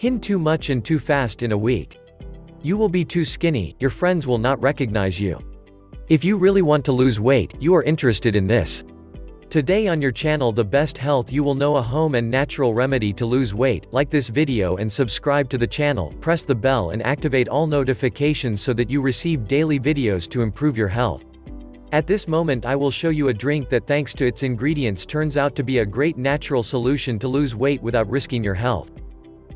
Too much and too fast in a week. You will be too skinny, your friends will not recognize you. If you really want to lose weight, you are interested in this. Today on your channel The Best Health, you will know a home and natural remedy to lose weight. Like this video and subscribe to the channel, press the bell and activate all notifications so that you receive daily videos to improve your health. At this moment I will show you a drink that thanks to its ingredients turns out to be a great natural solution to lose weight without risking your health.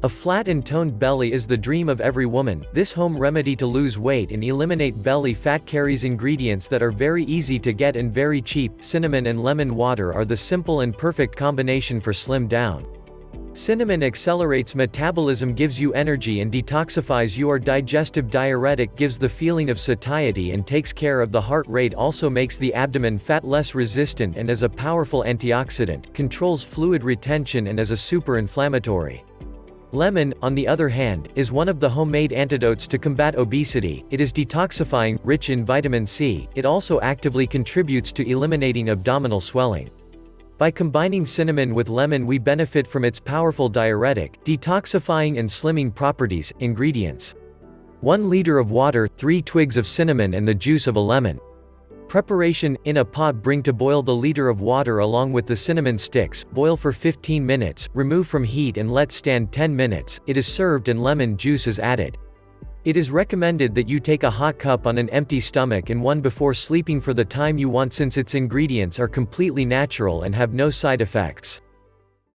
A flat and toned belly is the dream of every woman. This home remedy to lose weight and eliminate belly fat carries ingredients that are very easy to get and very cheap. Cinnamon and lemon water are the simple and perfect combination for slim down. Cinnamon accelerates metabolism, gives you energy and detoxifies your digestive. Diuretic gives the feeling of satiety and takes care of the heart rate, also makes the abdomen fat less resistant and is a powerful antioxidant, controls fluid retention and is a super inflammatory. Lemon, on the other hand, is one of the homemade antidotes to combat obesity. It is detoxifying, rich in vitamin C. It also actively contributes to eliminating abdominal swelling. By combining cinnamon with lemon we benefit from its powerful diuretic, detoxifying and slimming properties. Ingredients: 1 liter of water, 3 twigs of cinnamon and the juice of a lemon. Preparation: in a pot bring to boil the liter of water along with the cinnamon sticks, boil for 15 minutes, remove from heat and let stand 10 minutes, it is served and lemon juice is added. It is recommended that you take a hot cup on an empty stomach and one before sleeping for the time you want, since its ingredients are completely natural and have no side effects.